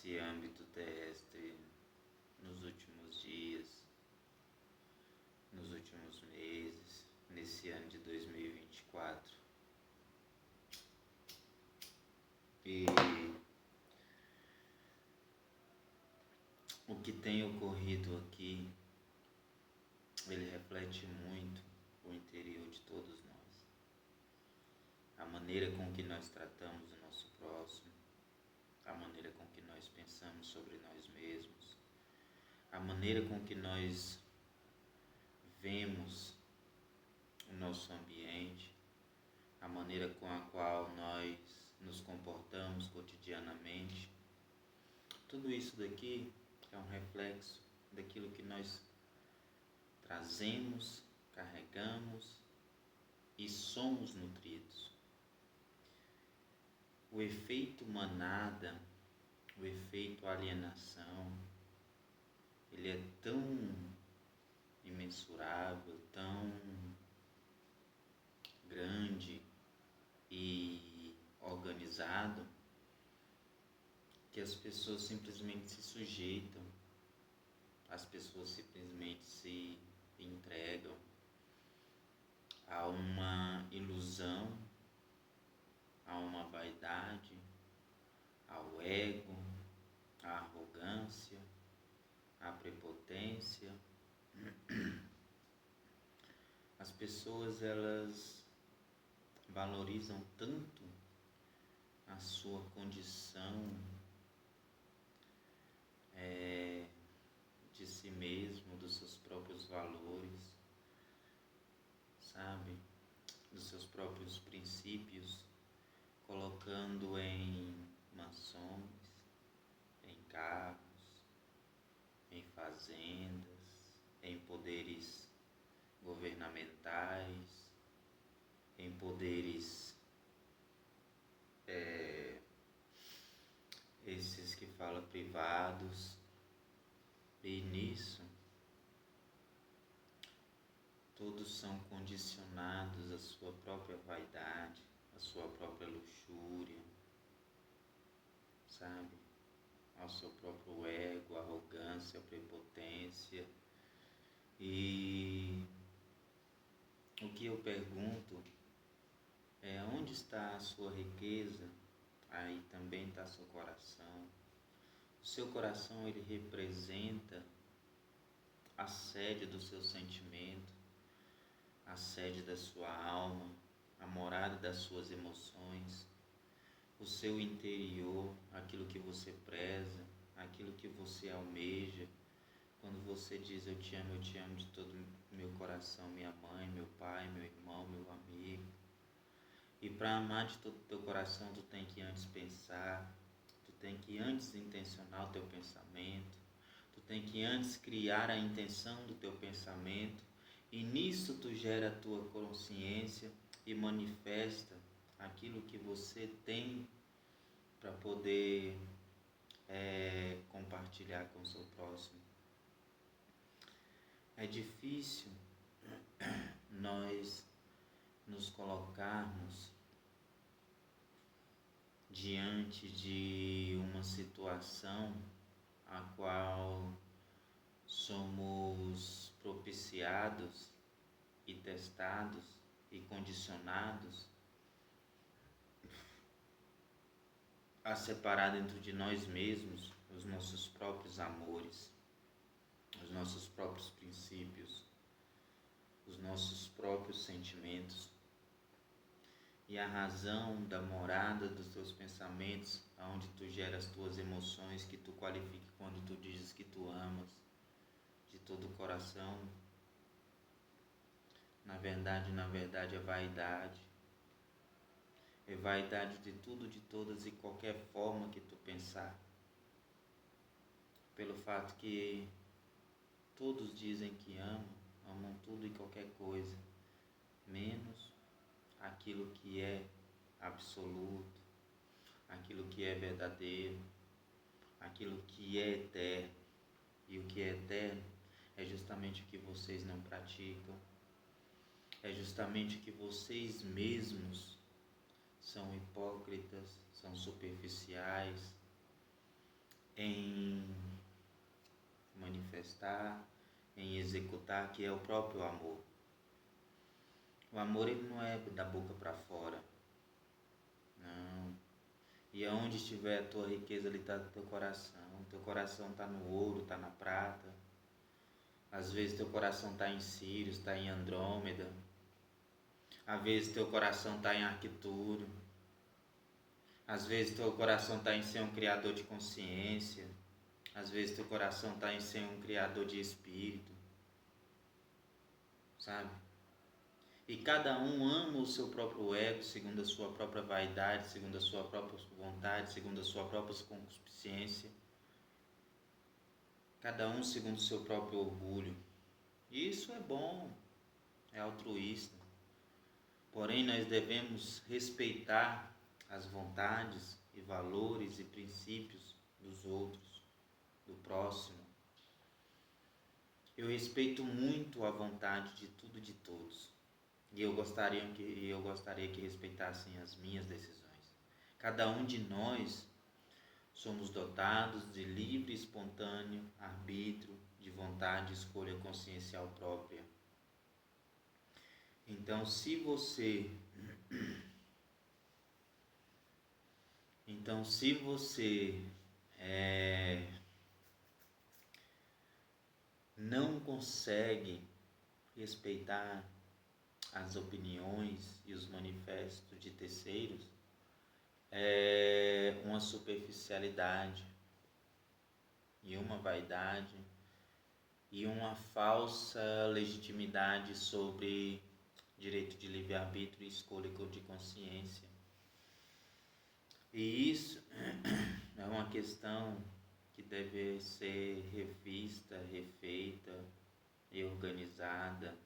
nesse âmbito terrestre nos últimos dias, nos últimos meses, nesse ano de 2024. E o que tem ocorrido aqui, ele reflete muito o interior de todos nós. A maneira com que nós tratamos o nosso próximo, a maneira com que nós pensamos sobre nós mesmos, a maneira com que nós vemos o nosso ambiente, a maneira com a qual nós nos comportamos cotidianamente. Tudo isso daqui é um reflexo daquilo que nós trazemos, carregamos e somos nutridos. O efeito manada, o efeito alienação, ele é tão imensurável, tão grande e organizado, que as pessoas simplesmente se sujeitam, as pessoas simplesmente se entregam a uma ilusão, a uma vaidade, ao ego, à arrogância, à prepotência. As pessoas, elas valorizam tanto a sua condição de si mesmo, dos seus próprios valores, sabe? Dos seus próprios princípios, colocando em mansões, em carros, em fazendas, em poderes governamentais, em poderes esses que falam privados. E nisso todos são condicionados à sua própria vaidade, à sua própria luxúria, sabe? Ao seu próprio ego, arrogância, prepotência. E o que eu pergunto é: onde está a sua riqueza? Aí também está seu coração. O seu coração, ele representa a sede do seu sentimento, a sede da sua alma, a morada das suas emoções, o seu interior, aquilo que você preza, aquilo que você almeja. Quando você diz eu te amo de todo o meu coração, minha mãe, meu pai, meu irmão, meu amigo. E para amar de todo o teu coração, tu tem que antes pensar, tu tem que antes intencionar o teu pensamento, tu tem que antes criar a intenção do teu pensamento, e nisso tu gera a tua consciência e manifesta aquilo que você tem para poder compartilhar com o seu próximo. É difícil nós nos colocarmos diante de uma situação a qual somos propiciados e testados e condicionados a separar dentro de nós mesmos os nossos próprios amores, os nossos próprios princípios, os nossos próprios sentimentos. E a razão da morada dos teus pensamentos, aonde tu gera as tuas emoções, que tu qualifica quando tu dizes que tu amas de todo o coração, na verdade é vaidade. É vaidade de tudo, de todas e qualquer forma que tu pensar. Pelo fato que todos dizem que amam tudo e qualquer coisa, menos aquilo que é absoluto, aquilo que é verdadeiro, aquilo que é eterno. E o que é eterno é justamente o que vocês não praticam, é justamente o que vocês mesmos são hipócritas, são superficiais, em manifestar, em executar, que é o próprio amor. O amor, ele não é da boca para fora, não. E aonde estiver a tua riqueza, ali está o teu coração. O teu coração está no ouro, está na prata. Às vezes teu coração está em Sírios, está em Andrômeda. Às vezes teu coração está em Arquituro. Às vezes teu coração está em ser um criador de consciência. Às vezes teu coração está em ser um criador de espírito. Sabe? E cada um ama o seu próprio ego, segundo a sua própria vaidade, segundo a sua própria vontade, segundo a sua própria concupiscência. Cada um segundo o seu próprio orgulho. E isso é bom, é altruísta. Porém, nós devemos respeitar as vontades e valores e princípios dos outros, do próximo. Eu respeito muito a vontade de tudo e de todos. E eu gostaria que respeitassem as minhas decisões. Cada um de nós somos dotados de livre, espontâneo arbítrio, de vontade e escolha consciencial própria. Então, se você não consegue respeitar as opiniões e os manifestos de terceiros, é uma superficialidade e uma vaidade e uma falsa legitimidade sobre direito de livre-arbítrio e escolha de consciência. E isso é uma questão que deve ser revista, refeita e organizada,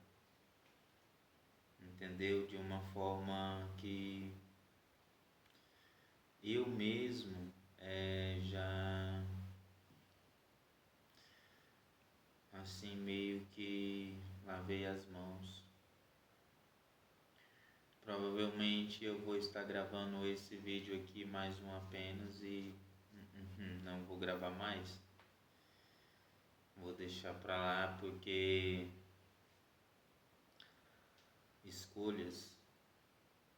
entendeu? De uma forma que eu mesmo já assim meio que lavei as mãos. Provavelmente eu vou estar gravando esse vídeo aqui mais um apenas e não vou gravar mais. Vou deixar pra lá porque escolhas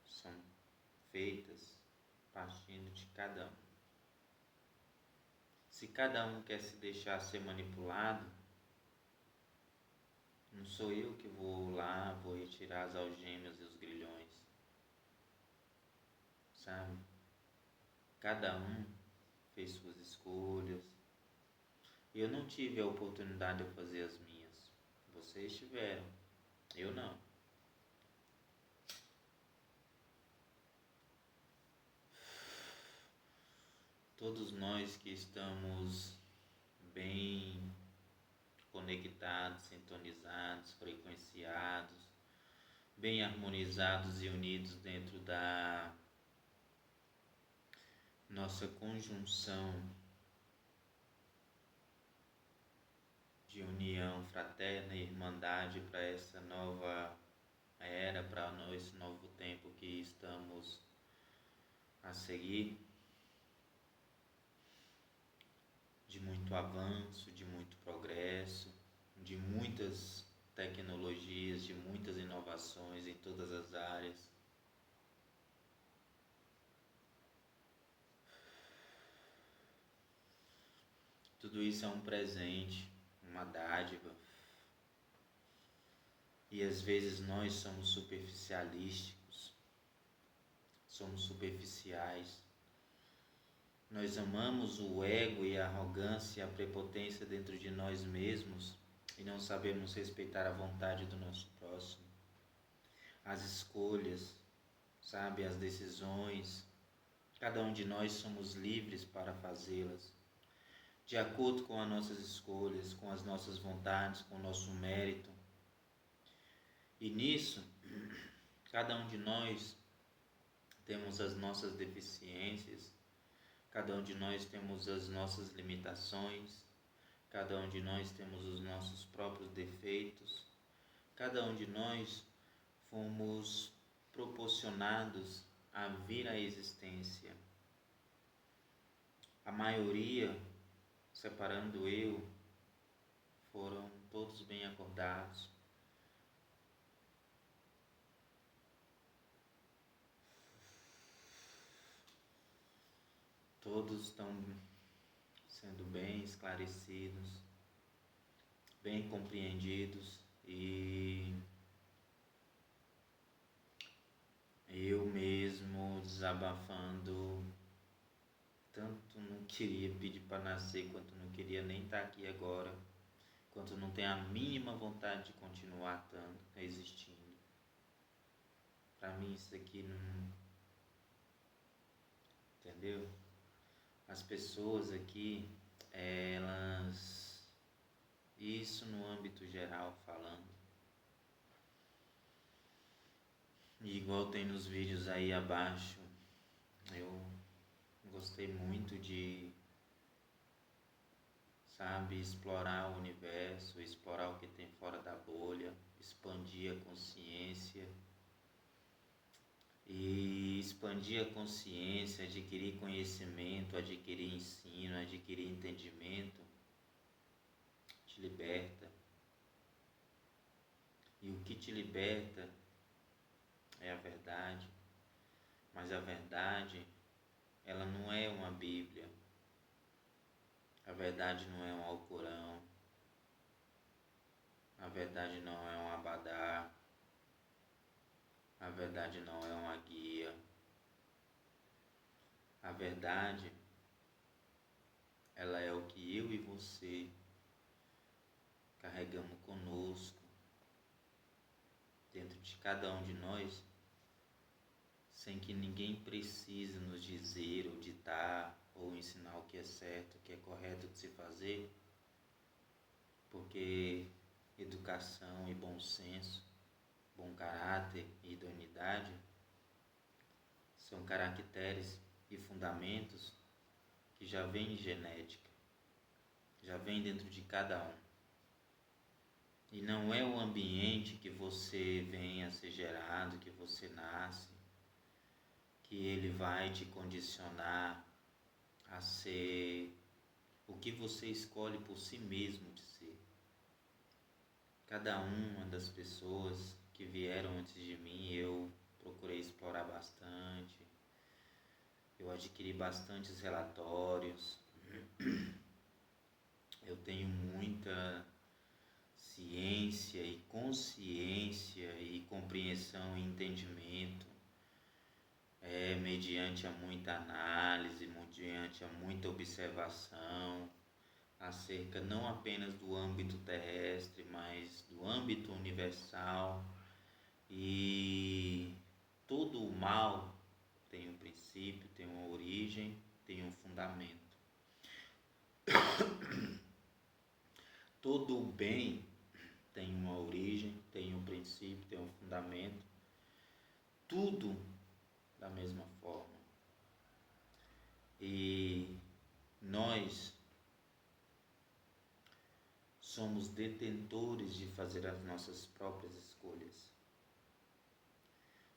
são feitas partindo de cada um. Se cada um quer se deixar ser manipulado, não sou eu que vou lá, vou retirar as algemas e os grilhões. Sabe? Cada um fez suas escolhas. Eu não tive a oportunidade de fazer as minhas. Vocês tiveram. Eu não. Todos nós que estamos bem conectados, sintonizados, frequenciados, bem harmonizados e unidos dentro da nossa conjunção de união fraterna e irmandade para essa nova era, para esse novo tempo que estamos a seguir, de muito avanço, de muito progresso, de muitas tecnologias, de muitas inovações em todas as áreas. Tudo isso é um presente, uma dádiva. E às vezes nós somos superficialísticos, somos superficiais. Nós amamos o ego e a arrogância e a prepotência dentro de nós mesmos e não sabemos respeitar a vontade do nosso próximo. As escolhas, sabe, as decisões, cada um de nós somos livres para fazê-las, de acordo com as nossas escolhas, com as nossas vontades, com o nosso mérito. E nisso, cada um de nós temos as nossas deficiências, cada um de nós temos as nossas limitações, cada um de nós temos os nossos próprios defeitos, cada um de nós fomos proporcionados a vir à existência. A maioria separando eu, foram todos bem acordados. Todos estão sendo bem esclarecidos, bem compreendidos, e eu mesmo desabafando, tanto não queria pedir para nascer, quanto não queria nem estar aqui agora, quanto não tenho a mínima vontade de continuar estando, existindo. Para mim isso aqui não... Entendeu? As pessoas aqui, elas... Isso no âmbito geral falando. E igual tem nos vídeos aí abaixo, eu gostei muito de, sabe, explorar o universo, explorar o que tem fora da bolha, expandir a consciência. E expandir a consciência, adquirir conhecimento, adquirir ensino, adquirir entendimento, te liberta. E o que te liberta é a verdade, mas a verdade, ela não é uma Bíblia, a verdade não é um Alcorão, a verdade não é um Abadá, a verdade não é uma guia, a verdade, ela é o que eu e você carregamos conosco, dentro de cada um de nós, sem que ninguém precise nos dizer ou ditar ou ensinar o que é certo, o que é correto de se fazer, porque educação e bom senso, bom caráter e idoneidade são caracteres e fundamentos que já vêm de genética, já vêm dentro de cada um. E não é o ambiente que você vem a ser gerado, que você nasce, que ele vai te condicionar a ser o que você escolhe por si mesmo de ser. Cada uma das pessoas que vieram antes de mim, eu procurei explorar bastante, eu adquiri bastantes relatórios, eu tenho muita ciência e consciência e compreensão e entendimento, mediante a muita análise, mediante a muita observação, acerca não apenas do âmbito terrestre, mas do âmbito universal. E todo o mal tem um princípio, tem uma origem, tem um fundamento. Todo o bem tem uma origem, tem um princípio, tem um fundamento. Tudo da mesma forma. E nós somos detentores de fazer as nossas próprias escolhas.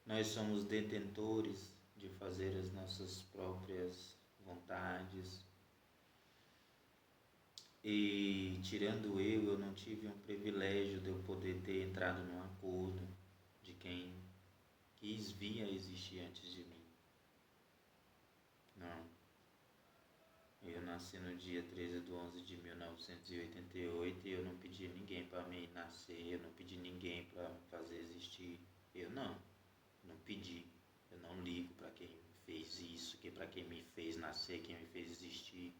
Nós somos detentores de fazer as nossas próprias vontades. E tirando eu não tive um privilégio de eu poder ter entrado num acordo de quem quis vir a existir antes de mim. Não. Eu nasci no dia 13 de 11 de 1988 e eu não pedi ninguém para me nascer, eu não pedi ninguém para me fazer existir. Eu não pedi. Eu não ligo para quem fez isso, para quem me fez nascer, quem me fez existir.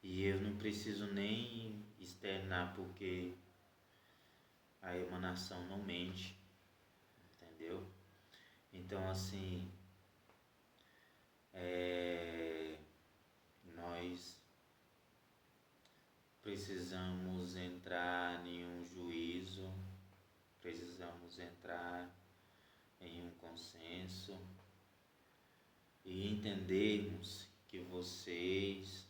E eu não preciso nem externar, porque a emanação não mente, entendeu? Então, assim, nós precisamos entrar em um juízo, precisamos entrar em um consenso e entendermos que vocês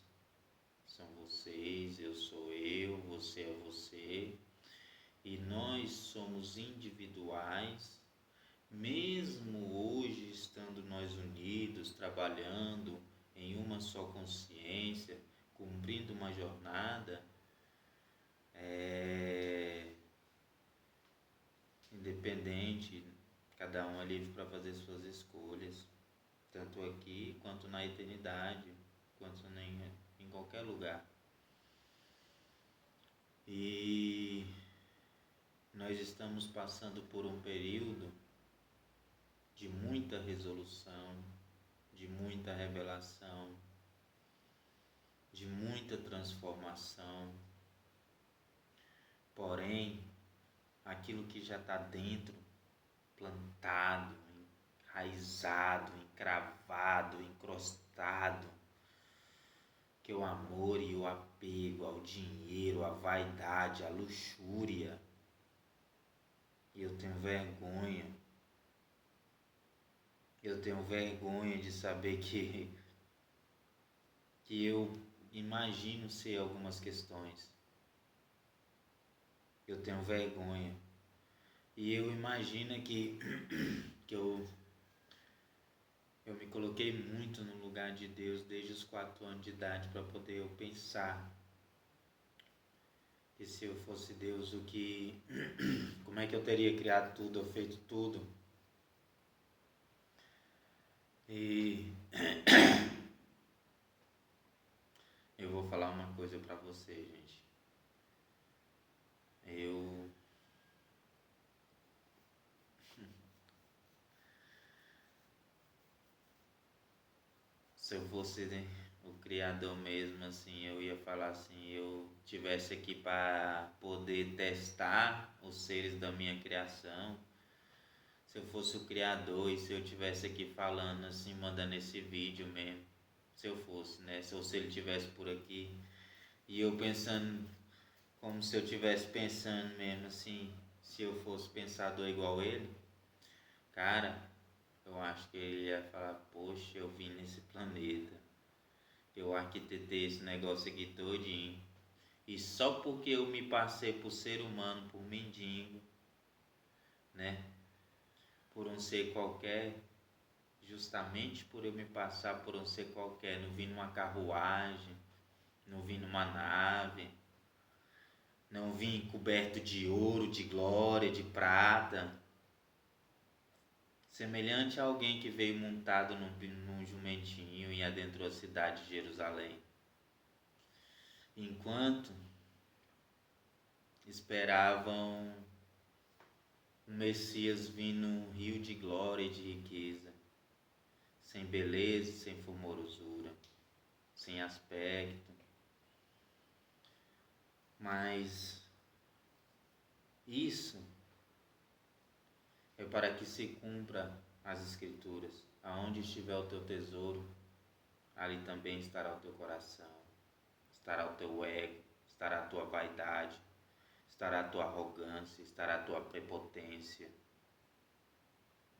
são vocês, eu sou eu, você é você, e nós somos individuais, mesmo hoje estando nós unidos, trabalhando em uma só consciência, cumprindo uma jornada, independente, cada um é livre para fazer suas escolhas, tanto aqui quanto na eternidade, quanto em qualquer lugar. E nós estamos passando por um período de muita resolução, de muita revelação, de muita transformação. Porém, aquilo que já está dentro, plantado, enraizado, encravado, encrostado, que é o amor e o apego ao dinheiro, à vaidade, à luxúria. E eu tenho vergonha. Eu tenho vergonha de saber que eu imagino ser algumas questões. Eu tenho vergonha. E eu imagino que eu me coloquei muito no lugar de Deus desde os 4 anos de idade para poder eu pensar que se eu fosse Deus, como é que eu teria criado tudo, ou feito tudo. E eu vou falar uma coisa para você, gente. Se eu fosse, né, o Criador mesmo, assim, eu ia falar assim, eu tivesse aqui para poder testar os seres da minha criação. Se eu fosse o Criador e se eu tivesse aqui falando assim, mandando esse vídeo mesmo, se eu fosse, né, ou se ele estivesse por aqui, e eu pensando, como se eu estivesse pensando mesmo assim, se eu fosse pensador igual ele, cara, eu acho que ele ia falar, poxa, eu vim nesse planeta, eu arquitetei esse negócio aqui todinho, e só porque eu me passei por ser humano, por mendigo, né, por um ser qualquer, justamente por eu me passar por um ser qualquer, não vim numa carruagem, não vim numa nave, não vim coberto de ouro, de glória, de prata, semelhante a alguém que veio montado num jumentinho e adentrou a cidade de Jerusalém. Enquanto esperavam um Messias vindo num rio de glória e de riqueza, sem beleza, sem formosura, sem aspecto, mas isso é para que se cumpra as Escrituras. Aonde estiver o teu tesouro, ali também estará o teu coração, estará o teu ego, estará a tua vaidade, estará a tua arrogância, estará a tua prepotência.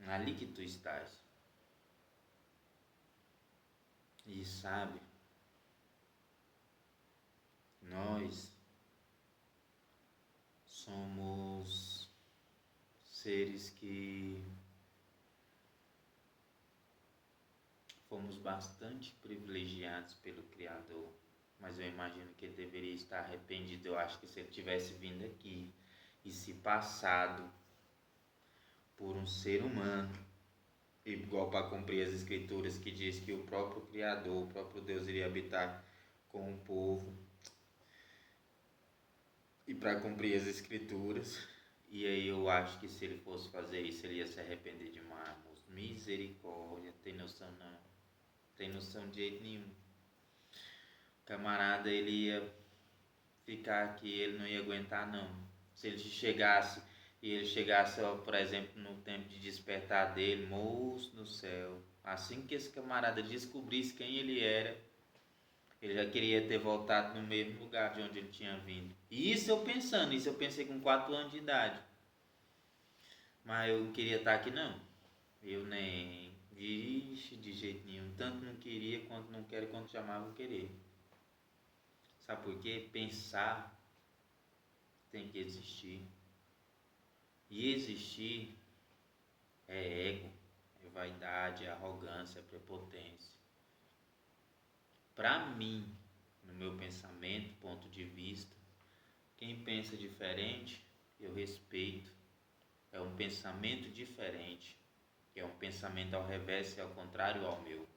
Ali que tu estás. E sabe, nós somos seres que fomos bastante privilegiados pelo Criador, mas eu imagino que ele deveria estar arrependido. Eu acho que se ele tivesse vindo aqui e se passado por um ser humano, igual para cumprir as Escrituras que diz que o próprio Criador, o próprio Deus iria habitar com o povo, e para cumprir as Escrituras, e aí eu acho que se ele fosse fazer isso, ele ia se arrepender demais. Misericórdia, tem noção não? Tem noção de jeito nenhum. O camarada, ele ia ficar aqui, ele não ia aguentar não. Se ele chegasse, por exemplo, no tempo de despertar dele, moço do céu, assim que esse camarada descobrisse quem ele era, ele já queria ter voltado no mesmo lugar de onde ele tinha vindo. E isso eu pensei com 4 anos de idade. Mas eu não queria estar aqui não. Eu nem, vixe, de jeito nenhum. Tanto não queria, quanto não quero, quanto jamais vou querer. Sabe por quê? Pensar tem que existir. E existir é ego, é vaidade, é arrogância, é prepotência. Para mim, no meu pensamento, ponto de vista. Quem pensa diferente, eu respeito. É um pensamento diferente. É um pensamento ao revés e ao contrário ao meu.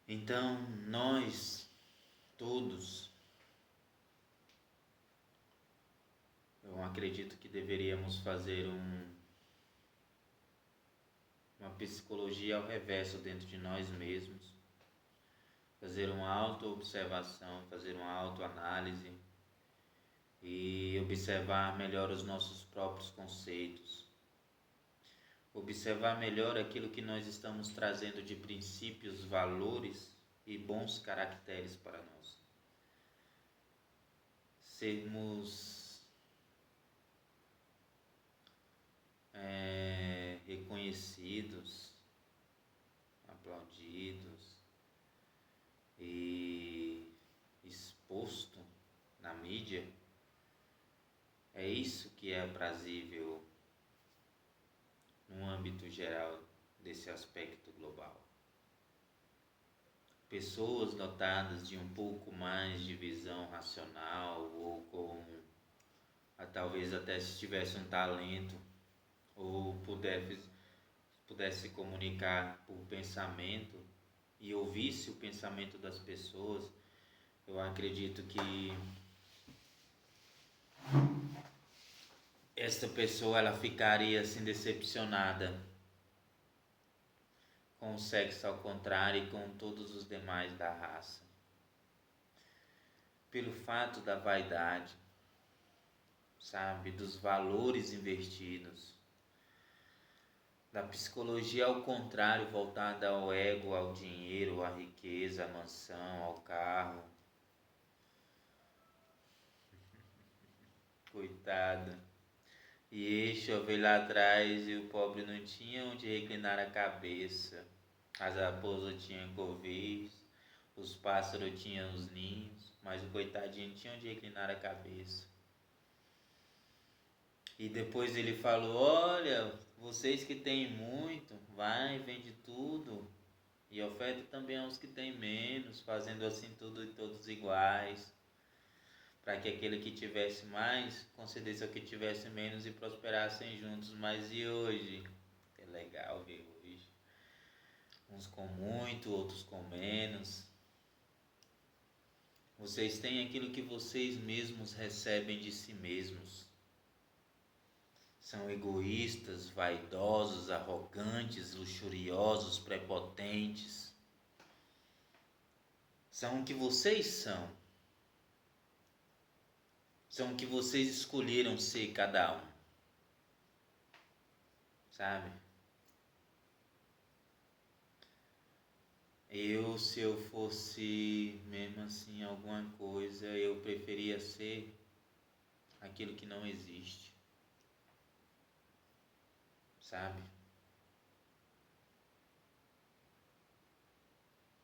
Então, nós todos, eu acredito que deveríamos fazer uma psicologia ao reverso dentro de nós mesmos, fazer uma autoobservação, fazer uma autoanálise e observar melhor os nossos próprios conceitos, observar melhor aquilo que nós estamos trazendo de princípios, valores e bons caracteres para nós. Sermos reconhecidos, aplaudidos e exposto na mídia, é isso que é aprazível no âmbito geral desse aspecto global. Pessoas dotadas de um pouco mais de visão racional ou com talvez até se tivesse um talento ou pudesse comunicar por pensamento e ouvisse o pensamento das pessoas, eu acredito que esta pessoa ela ficaria assim decepcionada com o sexo ao contrário e com todos os demais da raça, pelo fato da vaidade, sabe, dos valores invertidos, da psicologia ao contrário, voltada ao ego, ao dinheiro, à riqueza, à mansão, ao carro. Coitada. E choveu lá atrás e o pobre não tinha onde reclinar a cabeça. As raposas tinham covis, os pássaros tinham os ninhos, mas o coitadinho não tinha onde reclinar a cabeça. E depois ele falou, olha, vocês que têm muito, vai, vende tudo e oferta também aos que têm menos, fazendo assim tudo e todos iguais, para que aquele que tivesse mais concedesse ao que tivesse menos e prosperassem juntos. Mas e hoje? É legal ver hoje. Uns com muito, outros com menos. Vocês têm aquilo que vocês mesmos recebem de si mesmos. São egoístas, vaidosos, arrogantes, luxuriosos, prepotentes. São o que vocês são. São o que vocês escolheram ser cada um. Sabe? Se eu fosse mesmo assim alguma coisa, eu preferia ser aquilo que não existe. Sabe?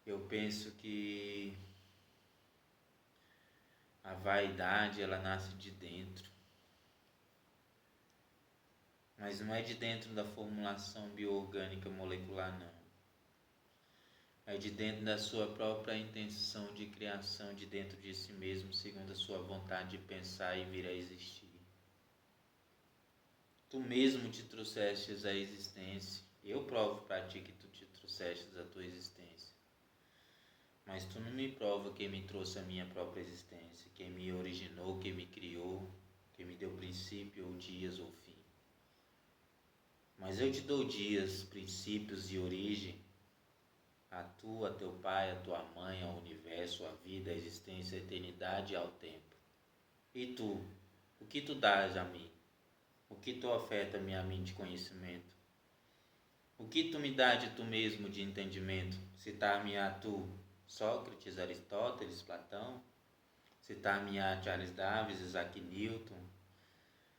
Eu penso que a vaidade ela nasce de dentro. Mas não é de dentro da formulação bioorgânica molecular, não. É de dentro da sua própria intenção de criação de dentro de si mesmo, segundo a sua vontade de pensar e vir a existir. Tu mesmo te trouxestes à existência. Eu provo para ti que tu te trouxestes à tua existência. Mas tu não me prova quem me trouxe a minha própria existência, quem me originou, quem me criou, quem me deu princípio ou dias ou fim. Mas eu te dou dias, princípios e origem, a tu, a teu pai, a tua mãe, ao universo, a vida, a existência, a eternidade e ao tempo. E tu, o que tu dás a mim? O que tu oferta-me a mim de conhecimento? O que tu me dá de tu mesmo de entendimento? Citar-me a tu, Sócrates, Aristóteles, Platão? Citar-me a Charles Darwin, Isaac Newton?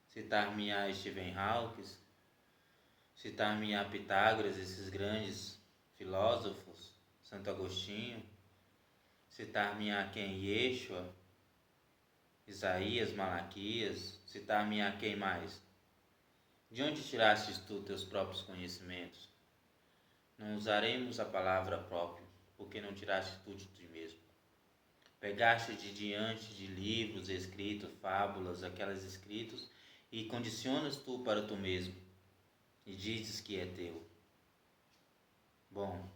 Citar-me a Stephen Hawking? Citar-me a Pitágoras, esses grandes filósofos, Santo Agostinho? Citar-me a quem? Yeshua, Isaías, Malaquias? Citar-me a quem mais? De onde tirastes tu teus próprios conhecimentos? Não usaremos a palavra próprio, porque não tiraste tu de ti mesmo. Pegaste de diante de livros escritos, fábulas, aquelas escritos, e condicionas tu para tu mesmo, e dizes que é teu. Bom,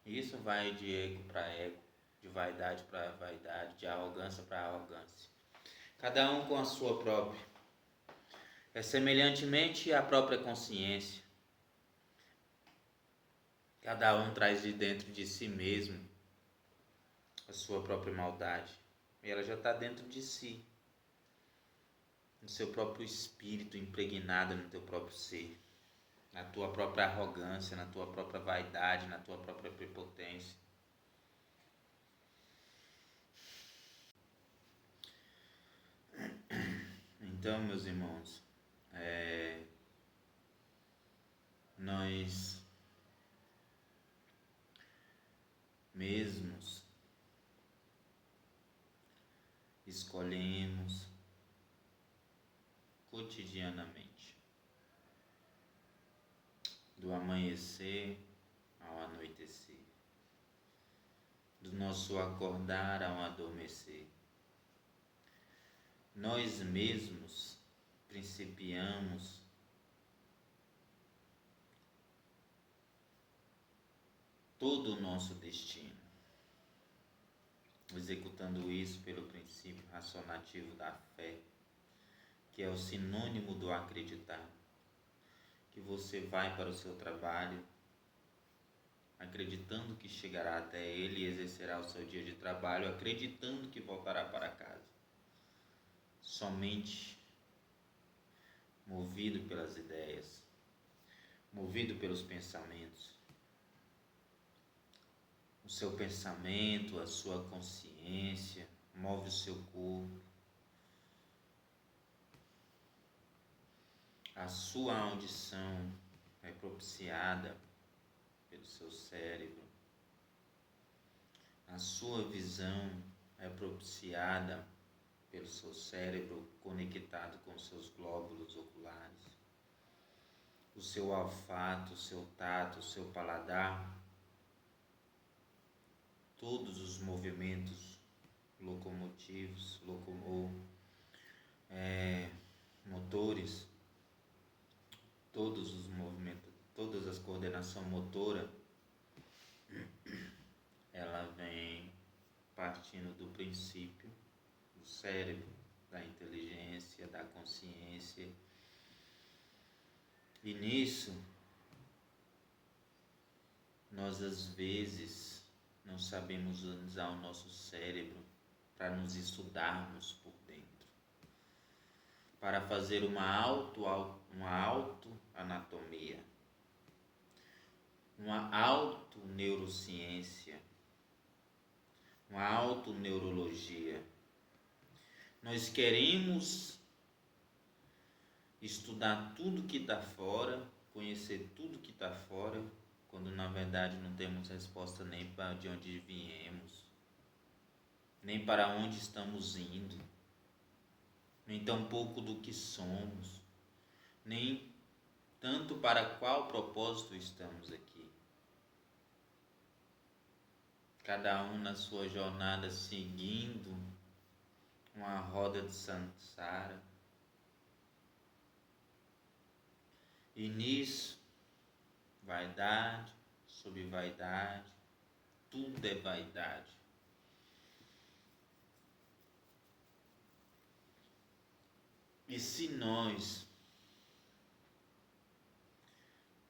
isso vai de ego para ego, de vaidade para vaidade, de arrogância para arrogância. Cada um com a sua própria. É semelhantemente à própria consciência. Cada um traz de dentro de si mesmo a sua própria maldade. E ela já está dentro de si, no seu próprio espírito, impregnada no teu próprio ser, na tua própria arrogância, na tua própria vaidade, na tua própria prepotência. Então, meus irmãos, nós mesmos escolhemos cotidianamente, do amanhecer ao anoitecer, do nosso acordar ao adormecer. Nós mesmos principiamos todo o nosso destino, executando isso pelo princípio racionativo da fé, que é o sinônimo do acreditar, que você vai para o seu trabalho acreditando que chegará até ele e exercerá o seu dia de trabalho, acreditando que voltará para casa. Somente movido pelas ideias, movido pelos pensamentos. O seu pensamento, a sua consciência, move o seu corpo. A sua audição é propiciada pelo seu cérebro. A sua visão é propiciada pelo seu cérebro conectado com seus glóbulos oculares. O seu olfato, o seu tato, o seu paladar, todos os movimentos locomotivos, motores, todos os movimentos, todas as coordenações motoras, ela vem partindo do princípio do cérebro, da inteligência, da consciência. E nisso, nós às vezes não sabemos usar o nosso cérebro para nos estudarmos por dentro, para fazer uma autoanatomia, uma autoneurociência, uma autoneurologia. Nós queremos estudar tudo que está fora, conhecer tudo que está fora, quando na verdade não temos resposta nem para de onde viemos, nem para onde estamos indo, nem tampouco do que somos, nem tanto para qual propósito estamos aqui. Cada um na sua jornada seguindo uma roda de samsara. E nisso, vaidade sobre vaidade, tudo é vaidade. E se nós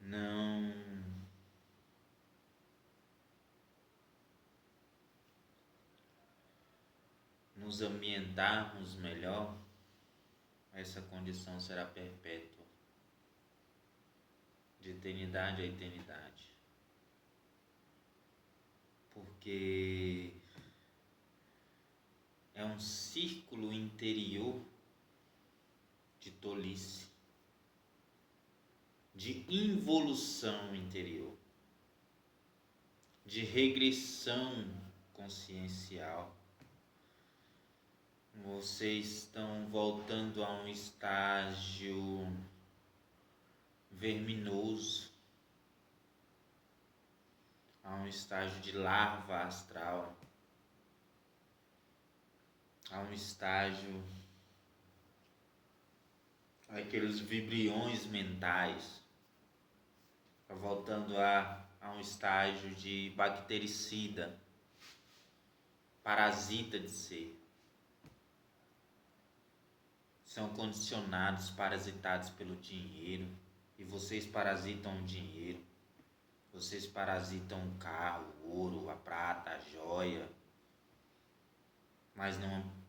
não nos ambientarmos melhor, essa condição será perpétua, de eternidade a eternidade. Porque é um círculo interior de tolice, de involução interior, de regressão consciencial. Vocês estão voltando a um estágio verminoso, a um estágio de larva astral. a um estágio, aqueles vibriões mentais, tá voltando a um estágio de bactericida, parasita de ser. São condicionados, parasitados pelo dinheiro, e vocês parasitam o dinheiro, vocês parasitam o carro, o ouro, a prata, a joia, mas não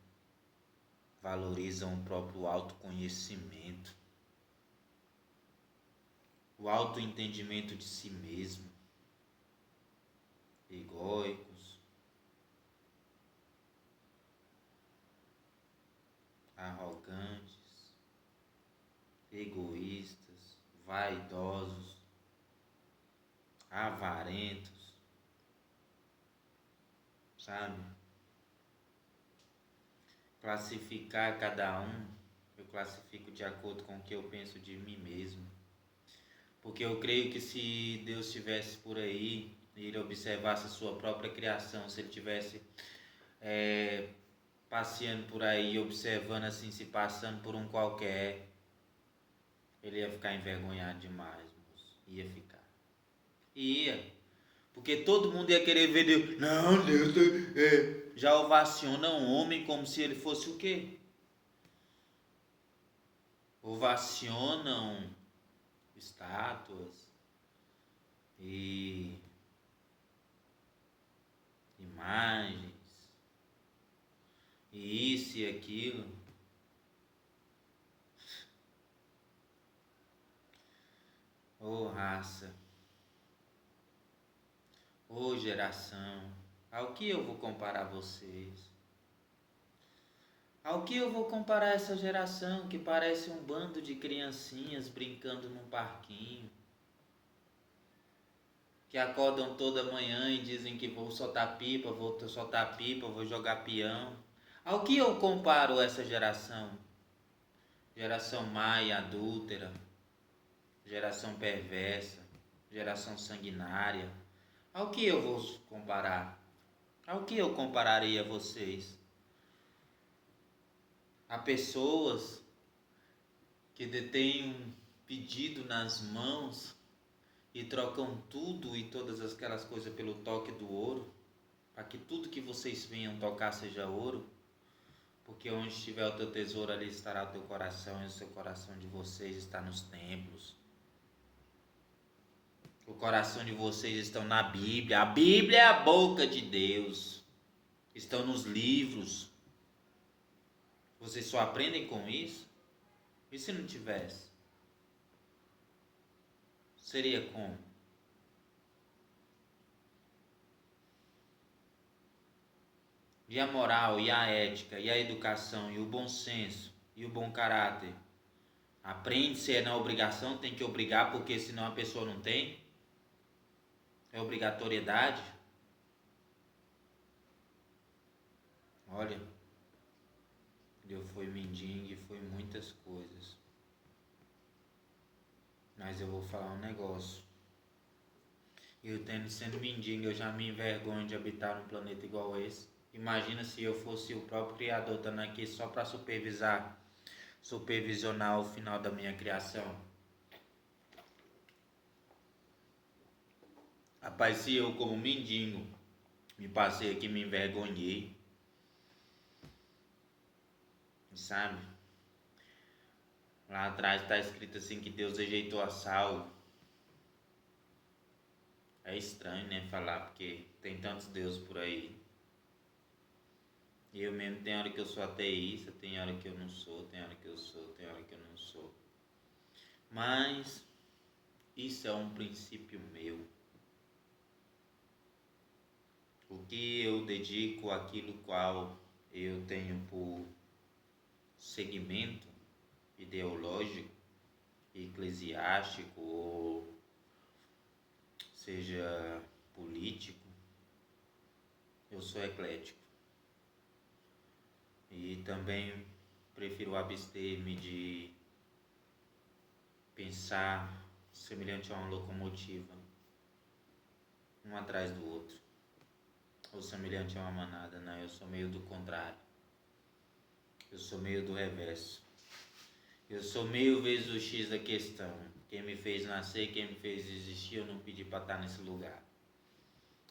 valorizam o próprio autoconhecimento, o autoentendimento de si mesmo, egóicos, arrogantes, egoístas, vaidosos, avarentos, sabe? Classificar cada um, eu classifico de acordo com o que eu penso de mim mesmo. Porque eu creio que se Deus estivesse por aí, ele observasse a sua própria criação, se ele estivesse passeando por aí, observando assim, se passando por um qualquer, ele ia ficar envergonhado demais, moço. Ia ficar. Ia. Porque todo mundo ia querer ver Deus. Não, Deus já ovaciona um homem como se ele fosse o quê? Ovacionam estátuas e imagens e isso e aquilo. Ô raça, ô geração, ao que eu vou comparar vocês? Ao que eu vou comparar essa geração que parece um bando de criancinhas brincando num parquinho? Que acordam toda manhã e dizem que vou soltar pipa, vou jogar peão. Ao que eu comparo essa geração? Geração má e adúltera, geração perversa, geração sanguinária. Ao que eu vou comparar? Ao que eu compararia vocês? A pessoas que detêm um pedido nas mãos e trocam tudo e todas aquelas coisas pelo toque do ouro, para que tudo que vocês venham tocar seja ouro, porque onde estiver o teu tesouro, ali estará o teu coração, e o seu coração de vocês está nos templos. O coração de vocês estão na Bíblia. A Bíblia é a boca de Deus. Estão nos livros. Vocês só aprendem com isso? E se não tivesse? Seria como? E a moral, e a ética, e a educação, e o bom senso, e o bom caráter? Aprende-se, é na obrigação, tem que obrigar, porque senão a pessoa não tem? É obrigatoriedade? Olha, eu fui mendigo e fui muitas coisas. Mas eu vou falar um negócio. Eu sendo mendigo, eu já me envergonho de habitar um planeta igual esse. Imagina se eu fosse o próprio Criador, estando aqui só para supervisionar o final da minha criação. Rapaz, se eu como mendigo me passei aqui, me envergonhei, sabe? Lá atrás está escrito assim que Deus rejeitou a Saulo. É estranho, né, falar, porque tem tantos deuses por aí. E eu mesmo, tem hora que eu sou ateísta, tem hora que eu não sou, tem hora que eu sou, tem hora que eu não sou. Mas isso é um princípio meu. O que eu dedico àquilo qual eu tenho por segmento ideológico, eclesiástico, ou seja político, eu sou eclético. E também prefiro abster-me de pensar semelhante a uma locomotiva, um atrás do outro, ou semelhante a uma manada. Não, eu sou meio do contrário. Eu sou meio do reverso. Eu sou meio vezes o X da questão. Quem me fez nascer, quem me fez existir, eu não pedi para estar nesse lugar.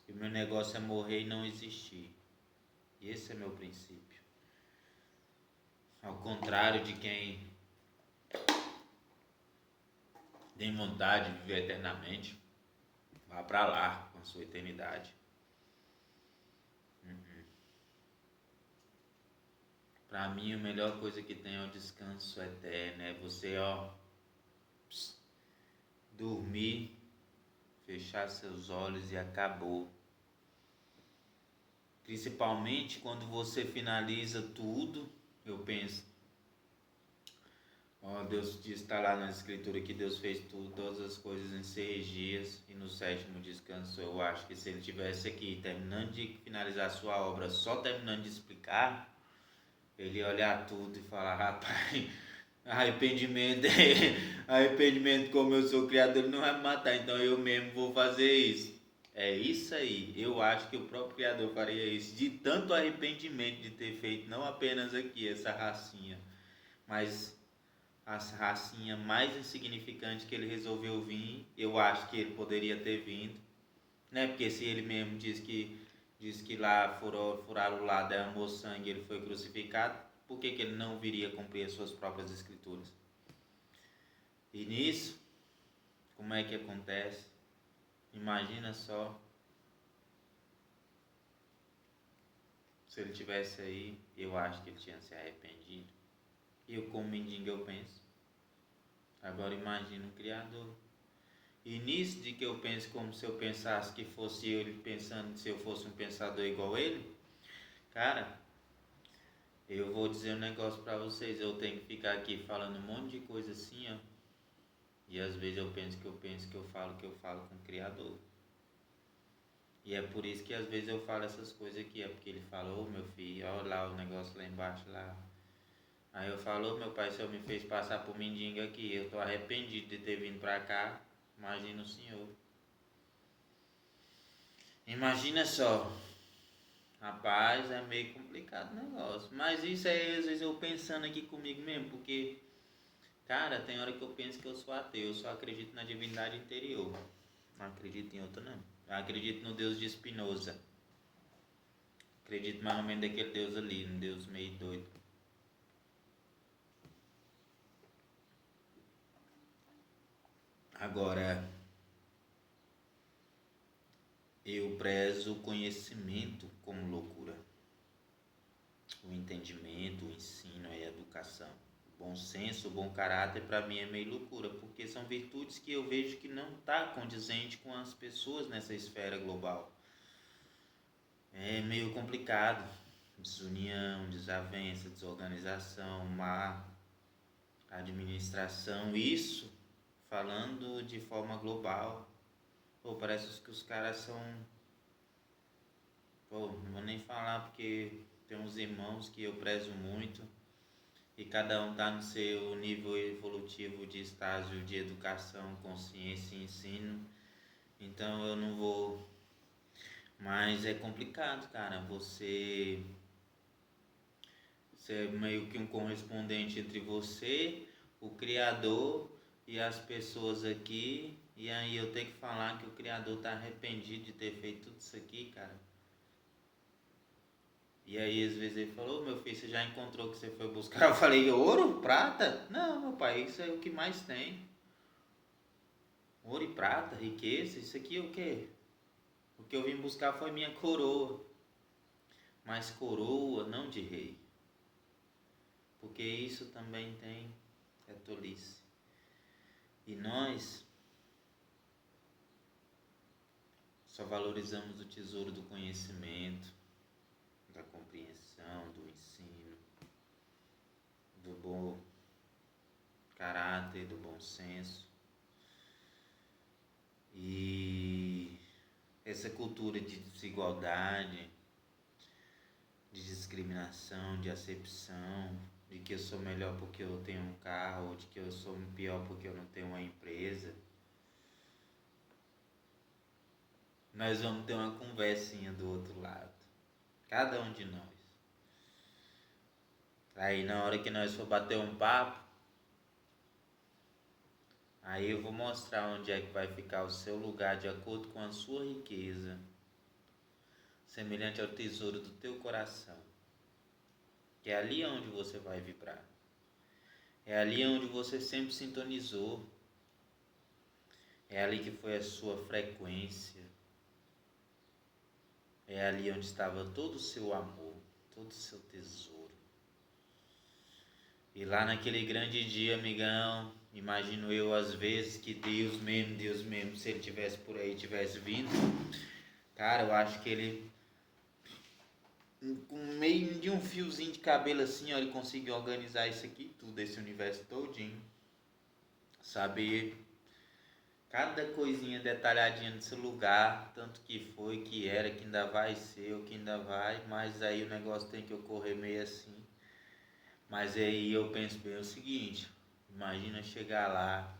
E o meu negócio é morrer e não existir. E esse é meu princípio. Ao contrário de quem tem vontade de viver eternamente, vá para lá com a sua eternidade. Para mim, a melhor coisa que tem é o descanso eterno. É você, dormir, fechar seus olhos e acabou. Principalmente quando você finaliza tudo, eu penso, Deus diz, está lá na escritura que Deus fez tudo, todas as coisas em 6 dias e no 7º descanso. Eu acho que se ele tivesse aqui terminando de finalizar a sua obra, só terminando de explicar, ele ia olhar tudo e falar, rapaz, arrependimento, arrependimento, como eu sou criador, ele não vai me matar, então eu mesmo vou fazer isso. É isso aí, eu acho que o próprio Criador faria isso, de tanto arrependimento de ter feito não apenas aqui essa racinha, mas a racinha mais insignificante que ele resolveu vir. Eu acho que ele poderia ter vindo, né? Porque se ele mesmo diz que lá furaram o lado, derramou sangue, ele foi crucificado, por que ele não viria cumprir as suas próprias escrituras? E nisso, como é que acontece? Imagina só, se ele tivesse aí, eu acho que ele tinha se arrependido. Eu, como mendigo, eu penso. Agora imagina o Criador. E nisso de que eu penso como se eu pensasse que fosse eu, ele pensando se eu fosse um pensador igual ele, cara, eu vou dizer um negócio pra vocês, eu tenho que ficar aqui falando um monte de coisa assim, ó. E às vezes eu penso que eu falo com o Criador. E é por isso que às vezes eu falo essas coisas aqui, é porque ele falou, meu filho, olha lá o negócio lá embaixo lá. Aí eu falo, meu pai, o senhor me fez passar por mendigo aqui, eu tô arrependido de ter vindo pra cá, imagina o senhor. Imagina só, rapaz, é meio complicado o negócio, mas isso aí às vezes eu pensando aqui comigo mesmo, porque, cara, tem hora que eu penso que eu sou ateu, eu só acredito na divindade interior, não acredito em outra não, eu acredito no Deus de Spinoza, acredito mais ou menos daquele Deus ali, um Deus meio doido. Agora, eu prezo o conhecimento como loucura, o entendimento, o ensino, a educação. O bom senso, o bom caráter para mim é meio loucura, porque são virtudes que eu vejo que não está condizente com as pessoas nessa esfera global. É meio complicado, desunião, desavença, desorganização, má administração, isso falando de forma global. Pô, parece que os caras são... Pô, não vou nem falar porque tem uns irmãos que eu prezo muito e cada um está no seu nível evolutivo de estágio de educação, consciência e ensino. Então eu não vou... Mas é complicado, cara, você é meio que um correspondente entre você, o Criador e as pessoas aqui. E aí eu tenho que falar que o Criador está arrependido de ter feito tudo isso aqui, cara. E aí às vezes ele falou, meu filho, você já encontrou o que você foi buscar? Eu falei, ouro? Prata? Não, meu pai, isso é o que mais tem. Ouro e prata, riqueza, isso aqui é o quê? O que eu vim buscar foi minha coroa. Mas coroa não de rei. Porque isso também é tolice. E nós só valorizamos o tesouro do conhecimento, da compreensão, do ensino, do bom caráter, do bom senso. E essa cultura de desigualdade, de discriminação, de acepção, de que eu sou melhor porque eu tenho um carro, ou de que eu sou pior porque eu não tenho uma empresa. Nós vamos ter uma conversinha do outro lado, cada um de nós. Aí na hora que nós for bater um papo, aí eu vou mostrar onde é que vai ficar o seu lugar de acordo com a sua riqueza, semelhante ao tesouro do teu coração, que é ali onde você vai vibrar. É ali onde você sempre sintonizou. É ali que foi a sua frequência. É ali onde estava todo o seu amor, todo o seu tesouro. E lá naquele grande dia, amigão, imagino eu às vezes que Deus mesmo, se ele tivesse por aí, tivesse vindo, cara, eu acho que ele, com meio de um fiozinho de cabelo assim, ó, ele conseguiu organizar isso aqui tudo, esse universo todinho. Saber cada coisinha detalhadinha nesse lugar, tanto que foi, que era, que ainda vai ser, ou que ainda vai, mas aí o negócio tem que ocorrer meio assim. Mas aí eu penso bem o seguinte, imagina chegar lá,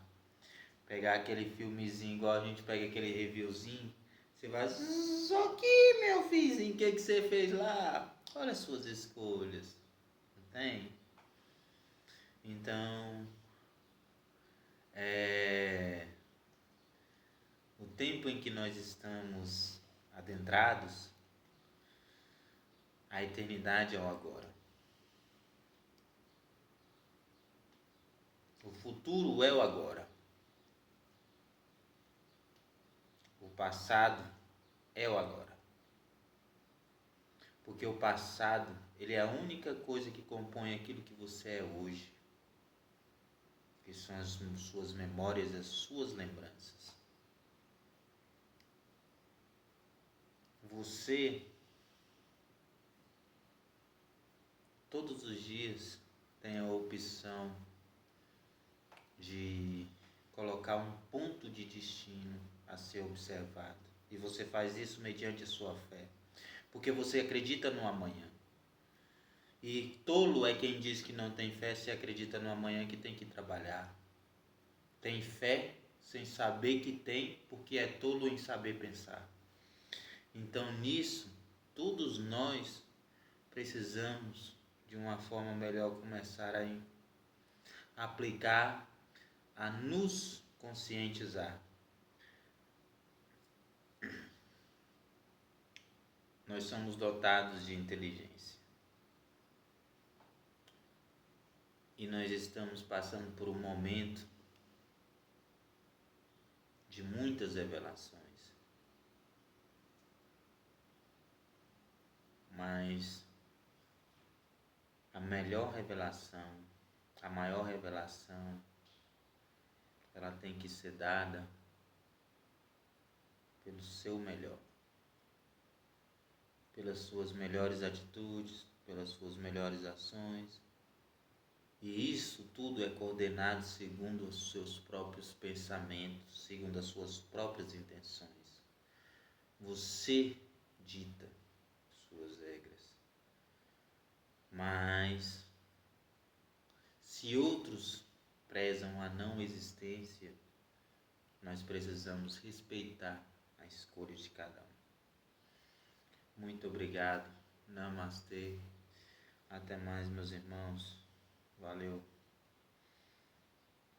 pegar aquele filmezinho, igual a gente pega aquele reviewzinho, você vai, só que meu filhinho, o que você fez lá? Olha as suas escolhas, não tem? Então, o tempo em que nós estamos adentrados, a eternidade é o agora. O futuro é o agora. O passado é o agora. Porque o passado, ele é a única coisa que compõe aquilo que você é hoje. Que são as suas memórias, as suas lembranças. Você, todos os dias, tem a opção de colocar um ponto de destino a ser observado. E você faz isso mediante a sua fé. Porque você acredita no amanhã. E tolo é quem diz que não tem fé se acredita no amanhã que tem que trabalhar. Tem fé sem saber que tem, porque é tolo em saber pensar. Então nisso, todos nós precisamos de uma forma melhor começar a aplicar, a nos conscientizar. Nós somos dotados de inteligência. E nós estamos passando por um momento de muitas revelações. Mas a melhor revelação, a maior revelação, ela tem que ser dada pelo seu melhor. Pelas suas melhores atitudes, pelas suas melhores ações. E isso tudo é coordenado segundo os seus próprios pensamentos, segundo as suas próprias intenções. Você dita suas regras. Mas, se outros prezam a não existência, nós precisamos respeitar a escolha de cada um. Muito obrigado. Namastê. Até mais, meus irmãos. Valeu.